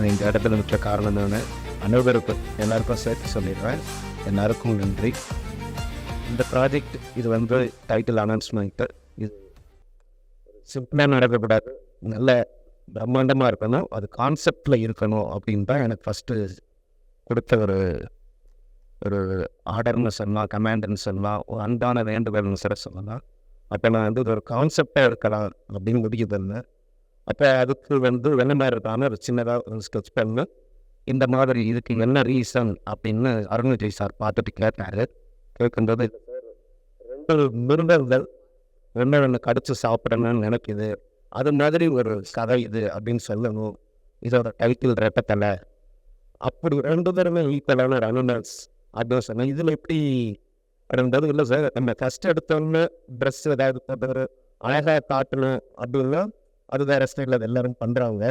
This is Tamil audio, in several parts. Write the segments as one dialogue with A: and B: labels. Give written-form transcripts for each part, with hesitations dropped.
A: நான் இந்த இடத்துல இருக்க காரணம் என்னென்னு அனைவருக்கும் எல்லாருக்கும் சேர்த்து சொல்லிடுவேன். எல்லாருக்கும் நன்றி. இந்த ப்ராஜெக்ட் இது வந்து டைட்டில் அனௌன்ஸ்மெண்ட்டு இது சிம்பிளாக நடக்கக்கூடாது, நல்ல பிரம்மாண்டமாக இருக்கணும், அது கான்செப்டில் இருக்கணும் அப்படின்னு தான் எனக்கு ஃபஸ்ட்டு கொடுத்த ஒரு ஒரு ஆர்டர்னு சொல்லலாம், கமாண்டுன்னு சொல்லலாம், ஒரு அன்பான வேண்டுகோள்னு சொல்லலாம். அப்போ நான் வந்து ஒரு கான்செப்டாக இருக்கலாம் அப்படின்னு முடிக்கிறதில்லை. அப்போ அதுக்கு வந்து வெள்ளமாக இருக்காமல் ஒரு சின்னதாக ஒரு ஸ்கெட்ச் பண்ணு, இந்த மாதிரி இதுக்கு என்ன ரீசன் அப்படின்னு அருண் விஜய் சார் பார்த்துட்டு கேட்டார். கேட்கும்போது ரெண்டு மிருகங்கள் ரெண்டு கடிச்சு சாப்பிடணும்னு நினைக்குது, அது மாதிரி ஒரு கதை இது அப்படின்னு சொல்லணும், இதோட டைட்டில் ரெட்டத்தலை, அப்படி ரெண்டு பேருமே ஈக்குவலான ரன்னர்ஸ் அப்படின்னு சொன்னேன். இதில் எப்படி இருந்தது? இல்லை சார், நம்ம ஃபஸ்ட் எடுத்தோன்னு ட்ரெஸ் ஏதாவது போட்டு அழகாக காட்டணும் அப்படின்னா அது வேறு ஸ்டைலில் அது எல்லோரும் பண்ணுறாங்க.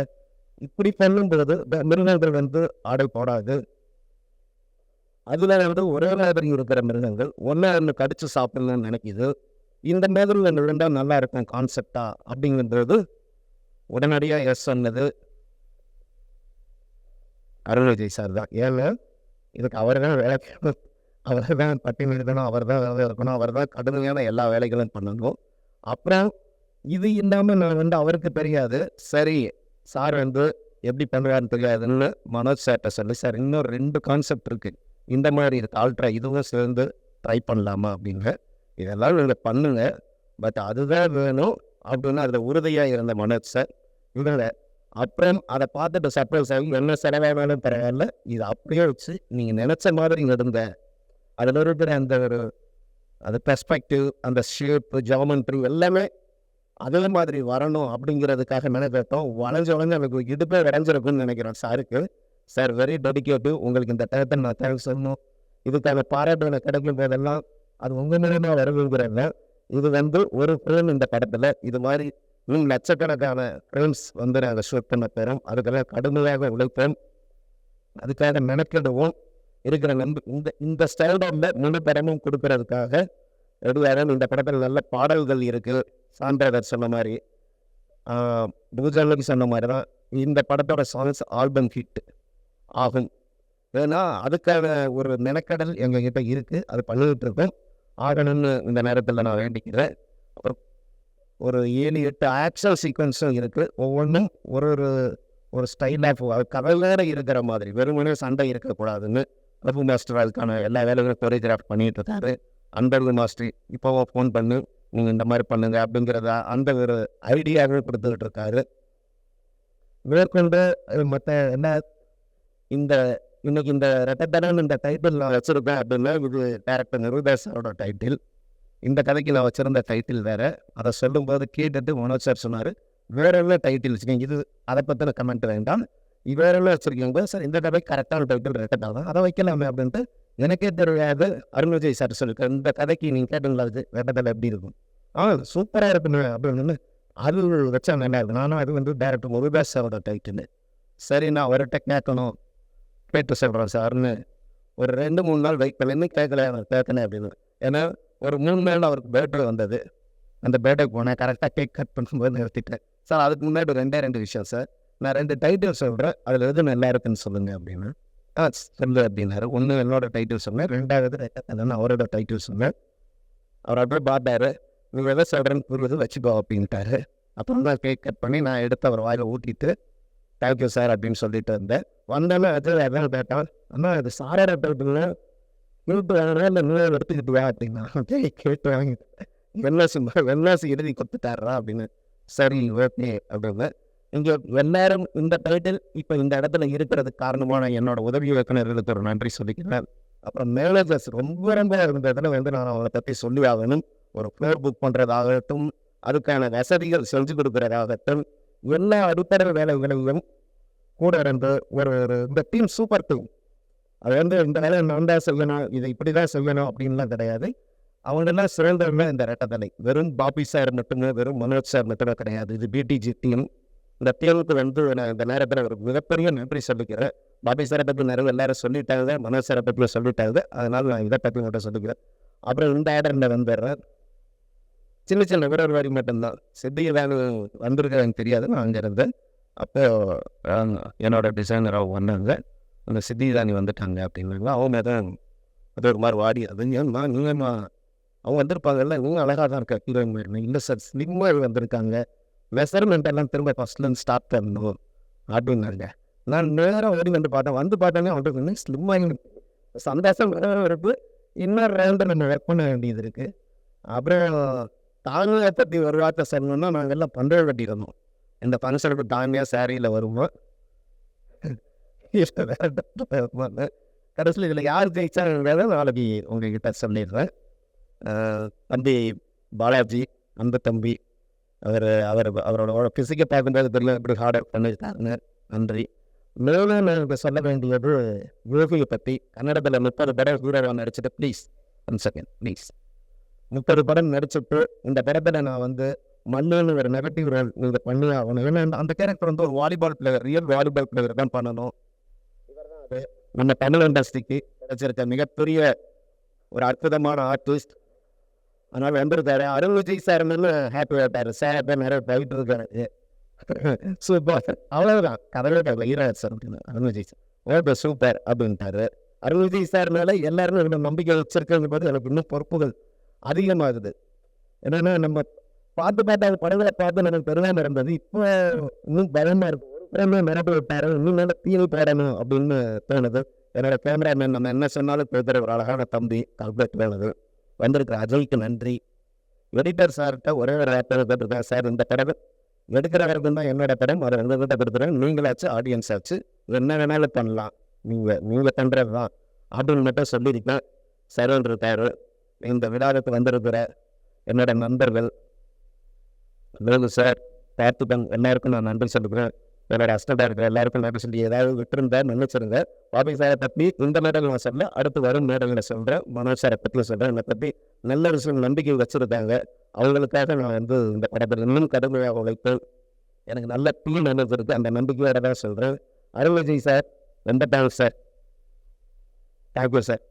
A: இப்படி பண்ணும்போது மிருகங்கள் வந்து ஆடை போடாது, அதில் வந்து ஒரே மாதிரி இருக்கிற மிருகங்கள் ஒன்று கடிச்சு சாப்பிடணும்னு நினைக்கிது, இந்த மாதிரி ரெண்டாக நல்லா இருக்கும் கான்செப்டா அப்படிங்கிறது உடனடியாக எஸ் சொன்னது அருண் விஜய் சார் தான். ஏன்னா இதுக்கு அவர் தான் வேலை செய்யணும், அவர் தான் பட்டியல் எழுதணும், அவர் தான் வேலை இருக்கணும், அவர் தான் கடுமையான எல்லா வேலைகளும் பண்ணணும். அப்புறம் இது இல்லாமல் நான் வந்து அவருக்கு தெரியாது, சரி சார் வந்து எப்படி பண்ணுறாருன்னு தெரியாதுன்னு மனோஜ் சார்கிட்ட சொல்லி, சார் இன்னும் 2 கான்செப்ட் இருக்குது, இந்த மாதிரி இருக்குது ஆல்ட்ரா, இதுவும் சேர்ந்து ட்ரை பண்ணலாமா அப்படின்னு. இதெல்லாம் நீங்கள் பண்ணுங்க, பட் அதுதான் வேணும் அப்படின்னு அதில் உறுதியாக இருந்த மனோஜ் சார். இல்லை அப்புறம் அதை பார்த்துட்டு சர்ப்ரைஸ் ஆகி என்ன செலவானாலும் பரவாயில்ல, இது அப்படியே வச்சு நீங்கள் நினச்ச மாதிரி இருந்த அதில் இருக்கிற அந்த ஒரு அந்த பெர்ஸ்பெக்டிவ், அந்த ஷேப்பு, ஜாமெண்ட்ரி எல்லாமே அதே மாதிரி வரணும் அப்படிங்கிறதுக்காக நினைப்போம். வளைஞ்சு எனக்கு இடுப்பே விளைஞ்சிருக்குன்னு நினைக்கிறேன் சாருக்கு. சார் வெரி டெடிகேட்டிவ், உங்களுக்கு இந்த டயத்தை நான் தேங்க்ஸ் சொல்லணும், இதுக்கான பாராட்டு கிடைக்கும் போதெல்லாம் அது உங்கள் மேலே நான் வரவிருக்கிறேன். இது வந்து ஒரு ஃபிலிம் இந்த படத்தில் இது மாதிரி லட்சக்கணக்கான ஃபிலிம்ஸ் வந்து நாங்கள் ஷூட் பண்ண பெறும், அதுக்கெல்லாம் கடுமையாக உழைப்பேன், அதுக்காக மெனக்கெடுவோம் இருக்கிற இந்த ஸ்டைலோட முழு பெறமும் கொடுக்கறதுக்காக எடுவாரன். இந்த படத்தில் நல்ல பாடல்கள் இருக்குது, சான்றாதர் சொன்ன மாதிரி, பூஜாலுக்கு சொன்ன மாதிரி தான் இந்த படத்தோட சாங்ஸ் ஆல்பம் ஹிட் ஆகும். ஏன்னா அதுக்கான ஒரு மெனக்கடல் எங்ககிட்ட இருக்குது, அது பண்ணிக்கிட்டு இருக்கேன், ஆகணும்னு இந்த நேரத்தில் நான் வேண்டிக்கிறேன். அப்புறம் ஒரு 7-8 ஆக்ஷன் சீக்வன்ஸும் இருக்குது, ஒவ்வொன்றும் ஒரு ஒரு ஸ்டைலாக கதையில இருக்கிற மாதிரி, வெறுமனே சண்டை இருக்கக்கூடாதுன்னு பிரபு மாஸ்டர் அதுக்கான எல்லா வேலைகளும் கொரியோகிராஃப் பண்ணிகிட்டு இருக்காரு. அன்பழகு மாஸ்டர் இப்போ ஃபோன் பண்ணு, நீங்கள் இந்த மாதிரி பண்ணுங்க அப்படிங்கிறத அந்த ஒரு ஐடியாவே கொடுத்துக்கிட்டு இருக்காரு. மேற்கொண்டு மற்ற என்ன இந்த இன்னைக்கு இந்த ரெட்டத்தனன் இந்த டைட்டில் நான் வச்சுருப்பேன் அப்படின்னா, இது டேரக்டர் நிருபேஷரோட டைட்டில், இந்த கதைக்கு நான் வச்சுருந்த டைட்டில் வேறு. அதை சொல்லும்போது கேட்டுட்டு மனோஜ் சார் சொன்னார், வேற என்ன டைட்டில் வச்சுக்கோங்க, இது அதை பற்றின கமெண்ட் வேண்டாம், வேற என்ன வச்சுருக்கீங்க சார், இந்த கதைக்கு கரெக்டான டைட்டில் ரெட்டத்தா தான், அதை வைக்கலாமே அப்படின்ட்டு எனக்கே தெரியாது. அருண் விஜய் சார் சொல்லியிருக்கேன், இந்த கதைக்கு நீங்கள் கேட்டுங்களா அது ரெட்டத்தில் எப்படி இருக்கும், சூப்பராக இருக்குன்னு அப்படின்னு அது வச்சா நல்லா இருக்கும். நானும் அது வந்து டேரக்டர் நிருபேஷ் சாரோட டைட்டில், சரி நான் அவர்கிட்ட கேட்கணும் கேட்டு சொல்கிறேன் சார்னு ஒரு 2-3 நாள் வெயிட் பண்ணி கேட்கல, கேட்கணேன் அப்படின்னு. ஏன்னா ஒரு 3 நாள் அவருக்கு பேர்த்டே வந்தது, அந்த பேர்த்டேக்கு போனேன், கரெக்டாக கேக் கட் பண்ணும்போது நிறுத்திட்டேன். சார் அதுக்கு முன்னாடி 2 விஷயம் சார், நான் 2 டைட்டில் சொல்கிறேன், அதில் எது நல்லா இருக்குன்னு சொல்லுங்கள் அப்படின்னு. சொல்லு அப்படின்னாரு. ஒன்று என்னோட டைட்டில் சொன்னேன், 2வது அவரோட டைட்டில் சொன்னேன். அவர் அப்படியே பார்த்தாரு, நீங்கள் எதை சொல்கிறேன்னு புரியுது வச்சுக்கோ அப்படின்ட்டாரு. அப்புறம் தான் கேக் கட் பண்ணி நான் எடுத்து அவர் வாயில் ஊட்டிட்டு தேங்க்யூ சார் அப்படின்னு சொல்லிட்டு இருந்தேன். வந்தாலும் அது எதாவது கேட்டால், ஆனால் அது சாரோட டைட்டில்னா இல்லை எடுத்துக்கிட்டு வே அப்படின்னா கேட்டு வாங்கிட்டு வெள்ளாசி எழுதி கொடுத்துட்டாரா அப்படின்னு. சரி ஓகே அப்படின்னு. இங்கே எல்லாரும் இந்த டைட்டில் இப்போ இந்த இடத்துல இருக்கிறதுக்கு காரணமான என்னோட உதவி இயக்குநர்களுக்கு ஒரு நன்றி சொல்லிக்கிறேன். அப்புறம் மேனேஜர்ஸ் ரொம்ப இருந்ததில் வந்து நான் அவரை பற்றி சொல்லி ஆகணும். ஒரு ஃப்ளோர் புக் பண்ணுறதாகட்டும், அதுக்கான வசதிகள் செஞ்சு கொடுக்குறதாகட்டும், எல்லா அடித்தர வேலைகளும் கூட இருந்து ஒரு இந்த டீம் சூப்பர் டீம். அது வந்து இந்த வேலை நான் தான் சொல்லணும், இதை இப்படி தான் சொல்லணும் அப்படின்லாம் கிடையாது. அவங்களெல்லாம் சிறந்தவங்க இந்த ரெட்டத்தலை. வெறும் பாபி சார் மட்டுமே, வெறும் மனோஜ் சார் மட்டுமே கிடையாது, இது பிடிஜி டீம். இந்த டீமுக்கு வந்து நான் இந்த நேரத்தில் ஒரு மிகப்பெரிய நன்றி சொல்லிக்கிறேன். பாபி சாரை பற்றி நிறைய எல்லாரும் சொல்லிட்டாங்க, மனோஜ் சாரை பற்றி சொல்லிட்டாங்க, அதனால நான் இதை பற்றி மட்டும் சொல்லிக்கிறேன். அப்புறம் இந்த இடத்துல வந்துடுறேன், சின்ன சின்ன வீரர் மாதிரி மட்டும்தான். சித்திய வேலை வந்திருக்க எனக்கு தெரியாது, நான் அங்கே இருந்தேன். அப்போ என்னோட டிசைனராக வந்தாங்க. அந்த சித்திராணி வந்துட்டாங்க அப்படின்னாங்க. அவங்க தான் அது ஒரு மாதிரி வாடி அது ஏம்மா நீங்கம்மா அவங்க வந்திருப்பாங்கல்ல, இன்னும் அழகாக தான் இருக்கா ஹீரோயின் மாதிரி. இல்லை சார் ஸ்லிம்மாக வந்திருக்காங்க, மெஷர்மெண்ட் எல்லாம் திரும்ப ஃபஸ்ட்லேருந்து ஸ்டார்ட் பண்ணணும் அப்படின்னாங்க. நான் நேராக ஓடி வந்து பார்த்தேன். வந்து பார்த்தோன்னே அவங்களுக்கு இன்னும் ஸ்லிம்மாக சந்தோஷம் இருக்கு. இன்னொரு ரவுண்டு நம்ம ஒர்க் பண்ண வேண்டியது இருக்குது. அப்புறம் தாங்க பற்றி ஒரு வார்த்தை சொல்லணும்னா, நாங்கள் எல்லாம் பந்தல் கட்டியிருந்தோம். இந்த ஃபங்க்ஷனுக்கு தாமியாக சாரியில் வருவோம். கடைசியில் இதில் யார் ஜெயிச்சாங்கிறத நாளைக்கு உங்ககிட்ட சொல்லிடுறேன். தம்பி பாலாஜி, அந்த தம்பி அவரோட பிசிக்கை பார்க்கும்போது தெரியல எப்படி ஹார்ட் ஒர்க் பண்ணியிருக்காங்க. நன்றி. மேலும் நான் இப்போ சொல்ல வேண்டியது யோகியை பற்றி. கன்னடத்தில் 30 படம் ஹீரோவாக நடிச்சுட்டு ப்ளீஸ் 1 செகண்ட் ப்ளீஸ் 30 படம் நடிச்சுட்டு இந்த படத்தில் நான் வந்து மண்ணுன்னு ஒரு நெகட்டிவ் ரோல் இதை பண்ணி ஆகணும். ஏன்னா அந்த கேரக்டர் வந்து ஒரு volleyball player, real volleyball player தான் பண்ணணும். அது நம்ம தமிழ் இண்டஸ்ட்ரிக்கு கிடைச்சிருக்க மிகப்பெரிய ஒரு அற்புதமான ஆர்டிஸ்ட். அதனால் வந்திருக்காரு. அருண் விஜய் சார் ஹாப்பி ஆகிட்டாரு. சார் நிறைய போயிட்டு இருக்காரு. சூப்பர், அவ்வளோதான் கதவே ஈராஜ் சார் அப்படின்னு. Arun Vijay sir okay super அப்படின்ட்டாரு. அருண் விஜய் சார் மேலே எல்லாருமே எனக்கு நம்பிக்கை வச்சிருக்கிறது போது எனக்கு இன்னும் பொறுப்புகள் அதிகமாகுது. என்னன்னா நம்ம பார்த்து அது படங்களை பார்த்து எனக்கு பெருமையாக இருந்தது. இப்போ இன்னும் பயமாக இருக்கும். ஒரு படமே மிரட்டு விட்டாரு, இன்னும் நல்லா தீவு பேடணும் அப்படின்னு தோணுது. என்னோட கேமராமேன் நம்ம என்ன சொன்னாலும் பேசுகிற ஒரு அழகான தம்பி கல்பெட் வேணுது. வந்திருக்கிற அஜய்க்கு நன்றி. எடிட்டர் சார்கிட்ட ஒரே ஒரு ஆக்டர் கேட்டிருக்கேன். சார் இந்த படம் எடுக்கிறவருக்கு தான் என்னோட படம் ஒரு 2 கிட்ட கொடுத்துறேன். நீங்களாச்சு ஆடியன்ஸ் ஆச்சு என்ன வேணாலும் பண்ணலாம், நீங்கள் பண்ணுறது தான் அப்படின்னு மட்டும் சொல்லியிருக்கேன். சரவன் இருக்காரு. இந்த விழாவுக்கு வந்திருக்கிற என்னோட நண்பர்கள் வேலு சார், பார்த்துப்பேன் எல்லாருக்கும் நான் நன்றி சொல்லுகிறேன். என்னோட அஸ்டண்டாக இருக்கிற எல்லாருக்கும் நன்றி சொல்லி ஏதாவது விட்டுருந்தேன் நினைச்சிருங்க. பாபி சாரை பற்றி இந்த மேடல் நான் சொல்ல அடுத்து வரும் மேடலில் சொல்கிறேன். மனோஜ் சாரை பற்றி சொல்கிறேன். என்னை பற்றி நல்ல விஷயம் நம்பிக்கை வச்சுருக்காங்க. அவங்களுக்காக நான் வந்து இந்த படத்தில் இன்னும் கடுமையாக உழைப்பு எனக்கு நல்ல டீம் நினைச்சிருக்கு. அந்த நம்பிக்கையோட தான் சொல்கிறேன். அருண் விஜய் சார், வெந்த தேங்க்ஸ் சார், தேங்க்யூ சார்.